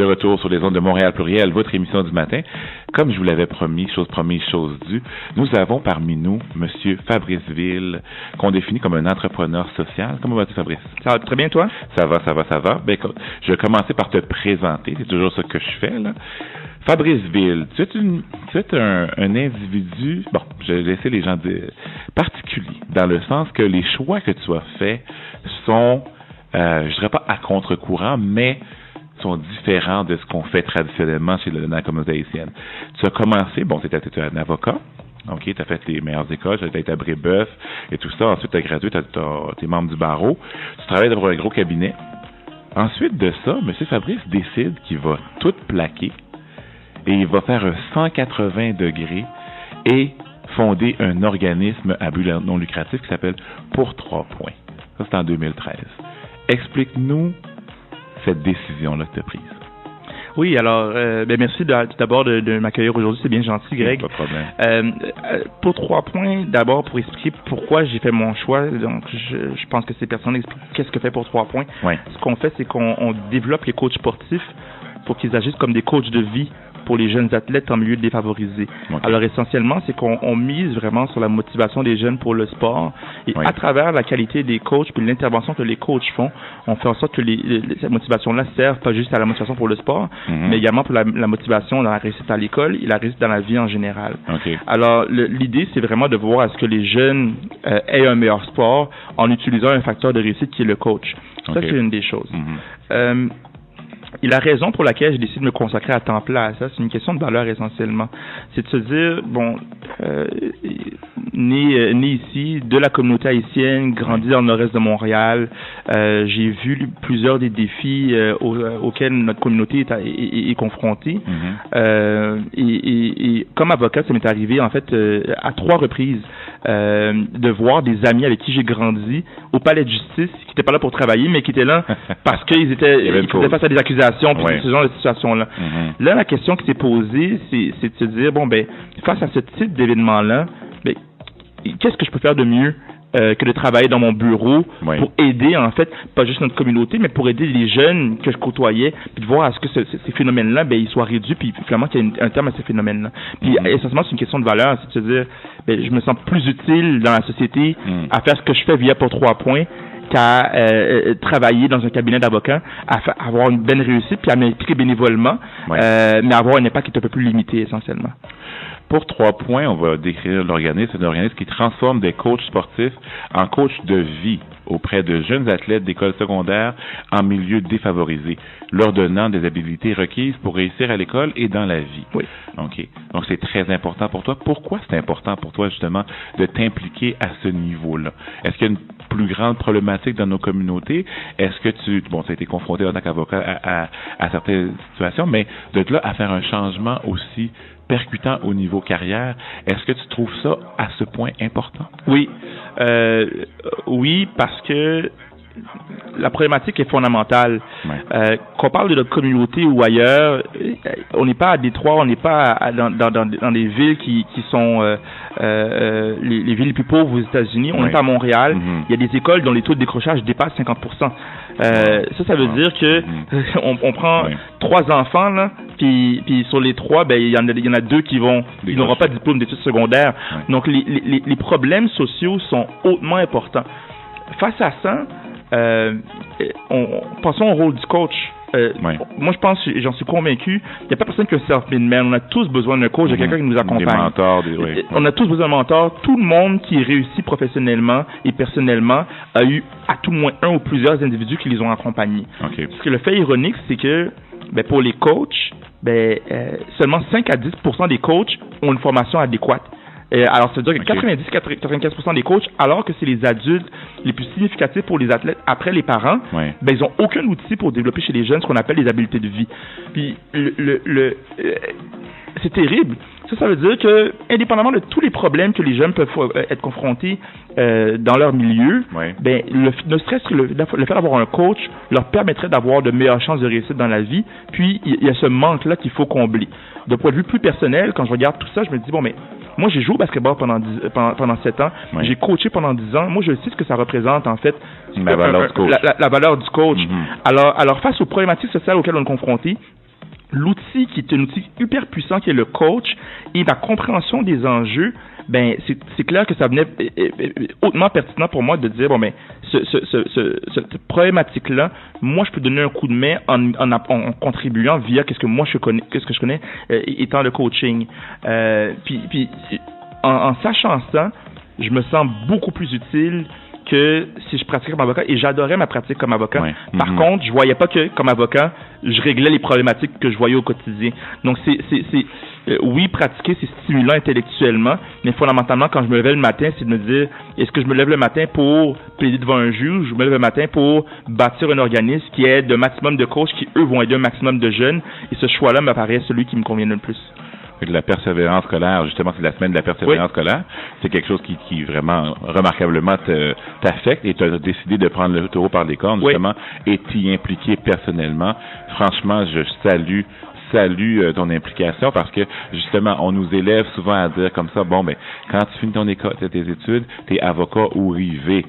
de retour sur les ondes de Montréal Pluriel, votre émission du matin. Comme je vous l'avais promis, chose promise, chose due, nous avons parmi nous Monsieur Fabrice Ville, qu'on définit comme un entrepreneur social. Comment vas-tu, Fabrice? Ça va très bien, toi? Ça va. Ben, je vais commencer par te présenter, c'est toujours ce que je fais, là. Fabrice Ville, tu es un individu, bon, je vais laisser les gens particuliers, dans le sens que les choix que tu as faits sont, je dirais pas à contre-courant, mais sont différents de ce qu'on fait traditionnellement dans la communauté haïtienne. Tu as commencé, bon, tu étais un avocat, ok, tu as fait les meilleures écoles, tu as été à Brébeuf et tout ça, ensuite tu as gradué, tu es membre du barreau, tu travailles dans un gros cabinet. Ensuite de ça, M. Fabrice décide qu'il va tout plaquer et il va faire un 180 degrés et fonder un organisme à but non lucratif qui s'appelle Pour 3 points. Ça, c'est en 2013. Explique-nous cette décision-là que tu as prise. Oui, alors, merci d'abord de m'accueillir aujourd'hui. C'est bien gentil, Greg. Pas de problème. Pour 3 points, d'abord, pour expliquer pourquoi j'ai fait mon choix. Donc, je pense que ces personnes expliquent qu'est-ce que fait Pour 3 points. Oui. Ce qu'on fait, c'est qu'on développe les coachs sportifs pour qu'ils agissent comme des coachs de vie pour les jeunes athlètes en milieu défavorisé. Okay. Alors, essentiellement, c'est qu'on mise vraiment sur la motivation des jeunes pour le sport. Et à travers la qualité des coachs puis l'intervention que les coachs font, on fait en sorte que cette motivation-là serve pas juste à la motivation pour le sport, mais également pour la motivation dans la réussite à l'école et la réussite dans la vie en général. Okay. Alors, l'idée, c'est vraiment de voir à ce que les jeunes aient un meilleur sport en utilisant un facteur de réussite qui est le coach. Ça, c'est une des choses. Et la raison pour laquelle j'ai décidé de me consacrer à temps plein à ça, c'est une question de valeur essentiellement. C'est de se dire, bon, né ici, de la communauté haïtienne, grandi dans le nord-est de Montréal, j'ai vu plusieurs des défis auxquels notre communauté est confrontée. Et comme avocat, ça m'est arrivé en fait à 3 reprises de voir des amis avec qui j'ai grandi au palais de justice, qui n'étaient pas là pour travailler, mais qui étaient là parce qu'ils faisaient face à des accusations, puis ce genre de situation-là. Là, la question qui s'est posée, c'est de se dire, bon, ben, face à ce type d'événement-là, ben, qu'est-ce que je peux faire de mieux que de travailler dans mon bureau pour aider, en fait, pas juste notre communauté, mais pour aider les jeunes que je côtoyais, puis de voir à ce que ces phénomènes-là, ben, ils soient réduits, puis finalement qu'il y ait un terme à ces phénomènes-là. Puis essentiellement, c'est une question de valeur, c'est de se dire, ben, je me sens plus utile dans la société à faire ce que je fais via Pour 3 points qu'à travailler dans un cabinet d'avocats, à avoir une belle réussite, puis à m'impliquer bénévolement, mais avoir un impact qui est un peu plus limité, essentiellement. Pour 3 points, on va décrire l'organisme. C'est un organisme qui transforme des coachs sportifs en coachs de vie auprès de jeunes athlètes d'école secondaire en milieu défavorisé, leur donnant des habilités requises pour réussir à l'école et dans la vie. Oui. OK. Donc, c'est très important pour toi. Pourquoi c'est important pour toi, justement, de t'impliquer à ce niveau-là? Est-ce qu'il y a une plus grande problématique dans nos communautés? Est-ce que tu as été confronté en tant qu'avocat à certaines situations, mais de là à faire un changement aussi percutant au niveau carrière, est-ce que tu trouves ça à ce point important? Oui. Oui, parce que la problématique est fondamentale. Qu'on parle de notre communauté ou ailleurs, on n'est pas à Détroit, on n'est pas dans des villes qui sont les villes les plus pauvres aux États-Unis. On n'est pas à Montréal. Il y a des écoles dont les taux de décrochage dépassent 50%. Ça veut dire que on prend 3 enfants là, puis sur les 3, ben il y en a 2 qui n'auront pas de diplôme d'études secondaires. Donc les problèmes sociaux sont hautement importants. Face à ça, pensons au rôle du coach. Moi, je pense, j'en suis convaincu, il n'y a pas personne qui est un self-made man. On a tous besoin d'un coach, de quelqu'un qui nous accompagne. Des mentors, On a tous besoin d'un mentor. Tout le monde qui réussit professionnellement et personnellement a eu à tout le moins un ou plusieurs individus qui les ont accompagnés. Parce que le fait ironique, c'est que pour les coachs, seulement 5 à 10% des coachs ont une formation adéquate. Alors, ça veut dire que 90-95% des coachs, alors que c'est les adultes les plus significatifs pour les athlètes après les parents, ils n'ont aucun outil pour développer chez les jeunes ce qu'on appelle les habiletés de vie. Puis, c'est terrible. Ça veut dire que, indépendamment de tous les problèmes que les jeunes peuvent être confrontés dans leur milieu, ne serait-ce que le fait d'avoir un coach leur permettrait d'avoir de meilleures chances de réussite dans la vie. Puis, il y a ce manque-là qu'il faut combler. De point de vue plus personnel, quand je regarde tout ça, je me dis, bon, mais moi, j'ai joué au basketball pendant 7 ans. J'ai coaché pendant 10 ans. Moi, je sais ce que ça représente, en fait, la valeur du coach. La valeur du coach. Alors, face aux problématiques sociales auxquelles on est confronté, l'outil qui est un outil hyper puissant qui est le coach et ma compréhension des enjeux, ben c'est clair que ça venait hautement pertinent pour moi de dire bon ben cette problématique-là, moi je peux donner un coup de main en contribuant via qu'est-ce que je connais étant le coaching. Puis en sachant ça, je me sens beaucoup plus utile que si je pratiquais comme avocat, et j'adorais ma pratique comme avocat. Ouais. Par contre, je voyais pas que, comme avocat, je réglais les problématiques que je voyais au quotidien. Donc, oui, pratiquer, c'est stimulant intellectuellement, mais fondamentalement, quand je me levais le matin, c'est de me dire, est-ce que je me lève le matin pour plaider devant un juge, je me lève le matin pour bâtir un organisme qui aide un maximum de coachs qui, eux, vont aider un maximum de jeunes, et ce choix-là m'apparaît celui qui me convient le plus. De la persévérance scolaire, justement, c'est la semaine de la persévérance scolaire. C'est quelque chose qui vraiment remarquablement t'affecte et tu as décidé de prendre le taureau par les cornes, justement, et t'y impliquer personnellement. Franchement, je salue ton implication parce que, justement, on nous élève souvent à dire comme ça, bon, ben, quand tu finis ton école, tes études, t'es avocat ou rivé.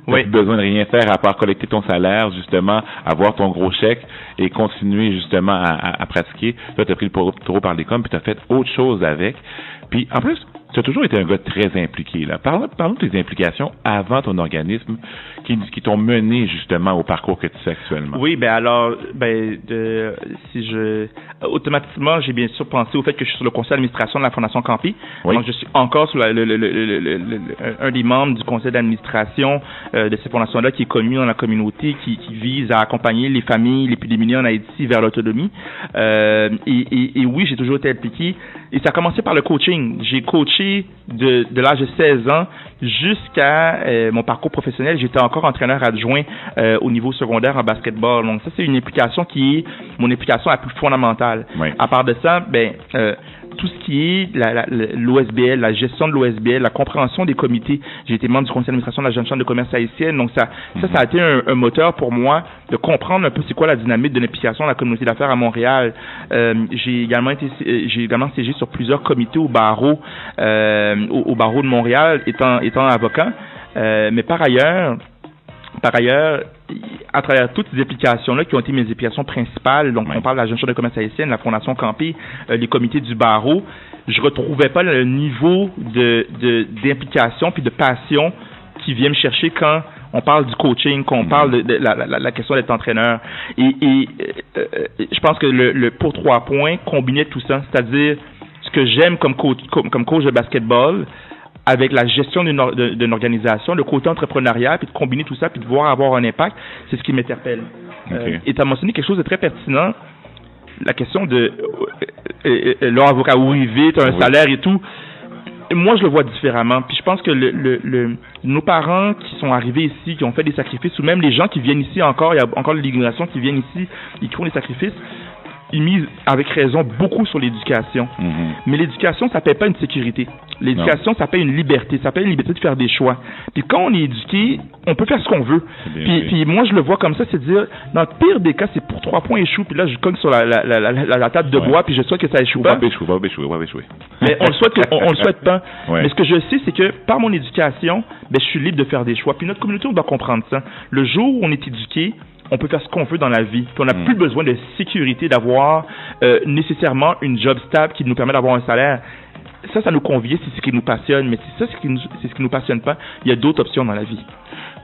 Tu n'as plus besoin de rien faire à part collecter ton salaire, justement, avoir ton gros chèque et continuer, justement, à pratiquer. Là, tu as pris le taureau par les cornes puis tu as fait autre chose avec. Puis, en plus, tu as toujours été un gars très impliqué, là. Parle-nous de tes implications avant ton organisme qui t'ont mené, justement, au parcours que tu fais actuellement. Oui, alors, automatiquement, j'ai bien sûr pensé au fait que je suis sur le conseil d'administration de la Fondation Campi. Oui. Donc, je suis encore sur un des membres du conseil d'administration de cette fondation-là qui est connue dans la communauté, qui vise à accompagner les familles les plus démunies en Haïti vers l'autonomie. Et oui, j'ai toujours été impliqué. Et ça a commencé par le coaching. J'ai coaché de l'âge de 16 ans jusqu'à mon parcours professionnel. J'étais encore entraîneur adjoint au niveau secondaire en basketball. Donc ça, c'est une implication qui est mon implication la plus fondamentale. Oui. À part de ça, tout ce qui est l'OSBL, la gestion de l'OSBL, la compréhension des comités. J'ai été membre du conseil d'administration de la Jeune Chambre de commerce haïtienne. Donc ça a été un moteur pour moi de comprendre un peu c'est quoi la dynamique de l'implication de la communauté d'affaires à Montréal. J'ai également siégé sur plusieurs comités au barreau de Montréal étant avocat. Mais par ailleurs, à travers toutes ces implications-là qui ont été mes implications principales, donc on parle de la Jeune Chambre de commerce haïtienne, la Fondation Campi, les comités du barreau, je retrouvais pas le niveau d'implication puis de passion qui vient me chercher quand on parle du coaching, quand on parle de la question d'être entraîneur. Et je pense que le pour 3 points combinait tout ça, c'est-à-dire ce que j'aime comme coach de basketball, avec la gestion d'une organisation, le côté entrepreneurial, puis de combiner tout ça, puis de voir avoir un impact, c'est ce qui m'interpelle. Okay. Et tu as mentionné quelque chose de très pertinent, la question de l'avocat arrivé, tu as un salaire et tout. Moi, je le vois différemment. Puis je pense que nos parents qui sont arrivés ici, qui ont fait des sacrifices, ou même les gens qui viennent ici encore, il y a encore l'immigration qui viennent ici, ils font des sacrifices. Ils misent avec raison beaucoup sur l'éducation. Mais l'éducation, ça ne paie pas une sécurité. L'éducation, ça paie une liberté. Ça paie une liberté de faire des choix. Puis quand on est éduqué, on peut faire ce qu'on veut. Puis moi, je le vois comme ça, c'est de dire, dans le pire des cas, c'est pour 3 points échoue. Puis là, je cogne sur la table de bois, puis je souhaite que ça échoue pas. Va échouer. Mais on le souhaite pas. Ouais. Mais ce que je sais, c'est que par mon éducation, je suis libre de faire des choix. Puis notre communauté, on doit comprendre ça. Le jour où on est éduqué, on peut faire ce qu'on veut dans la vie. Puis on n'a plus besoin de sécurité, d'avoir nécessairement une job stable qui nous permet d'avoir un salaire. Ça nous convient, c'est ce qui nous passionne. Mais si ça, c'est ce qui nous passionne pas, il y a d'autres options dans la vie.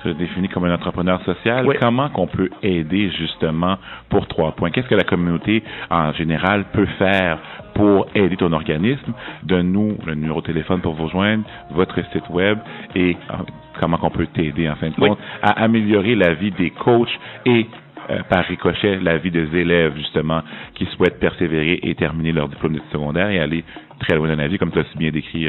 Tu es défini comme un entrepreneur social. Oui. Comment qu'on peut aider justement pour 3 points? Qu'est-ce que la communauté en général peut faire pour aider ton organisme? Donne-nous le numéro de téléphone pour vous joindre, votre site web et comment qu'on peut t'aider en fin de compte à améliorer la vie des coachs et par ricochet la vie des élèves justement qui souhaitent persévérer et terminer leur diplôme d'études secondaires et aller très loin dans la vie, comme tu as si bien décrit.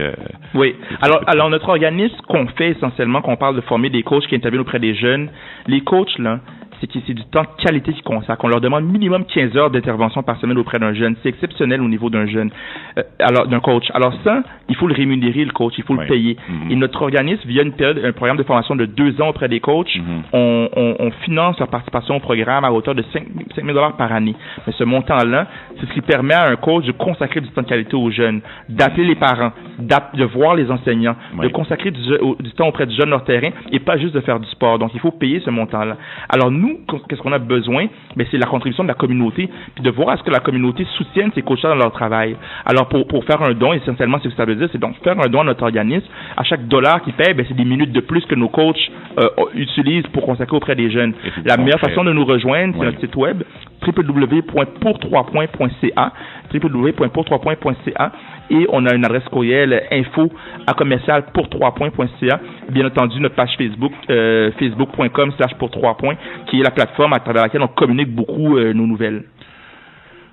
Oui. Alors, notre organisme, qu'on fait essentiellement, qu'on parle de former des coachs qui interviennent auprès des jeunes, les coachs, là, c'est du temps de qualité qu'ils consacrent. On leur demande minimum 15 heures d'intervention par semaine auprès d'un jeune. C'est exceptionnel au niveau d'un jeune, d'un coach. Alors ça, il faut le rémunérer, le coach, il faut le payer. Et notre organisme, via un programme de formation de 2 ans auprès des coachs, on finance leur participation au programme à hauteur de 5 000 $ par année. Mais ce montant-là, C'est ce qui permet à un coach de consacrer du temps de qualité aux jeunes, d'appeler les parents, de voir les enseignants, de consacrer du temps auprès du jeune leur terrain et pas juste de faire du sport. Donc, il faut payer ce montant-là. Alors, nous, qu'est-ce qu'on a besoin? Ben, c'est la contribution de la communauté, puis de voir à ce que la communauté soutienne ces coachs-là dans leur travail. Alors, pour faire un don, essentiellement, ce que ça veut dire, c'est donc faire un don à notre organisme. À chaque dollar qu'ils paient, ben, c'est des minutes de plus que nos coachs utilisent pour consacrer auprès des jeunes. La meilleure façon de nous rejoindre, c'est notre site web www.pour3points.ca www.pour3points.ca et on a une adresse courriel info@pour3points.ca. Bien entendu, notre page Facebook, facebook.com/pour3points, qui est la plateforme à travers laquelle on communique beaucoup nos nouvelles.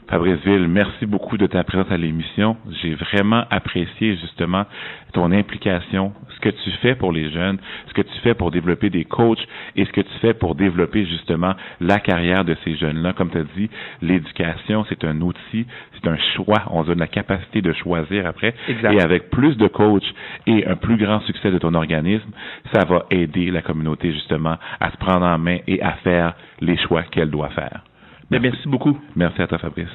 Fabrice Ville, merci beaucoup de ta présence à l'émission. J'ai vraiment apprécié justement ton implication, ce que tu fais pour les jeunes, ce que tu fais pour développer des coachs et ce que tu fais pour développer justement la carrière de ces jeunes-là. Comme tu as dit, l'éducation, c'est un outil, c'est un choix. On a la capacité de choisir après. Exact. Et avec plus de coachs et un plus grand succès de ton organisme, ça va aider la communauté justement à se prendre en main et à faire les choix qu'elle doit faire. Merci beaucoup. Merci à toi, Fabrice.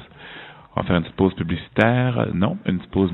On va faire une petite pause publicitaire. Non, une petite pause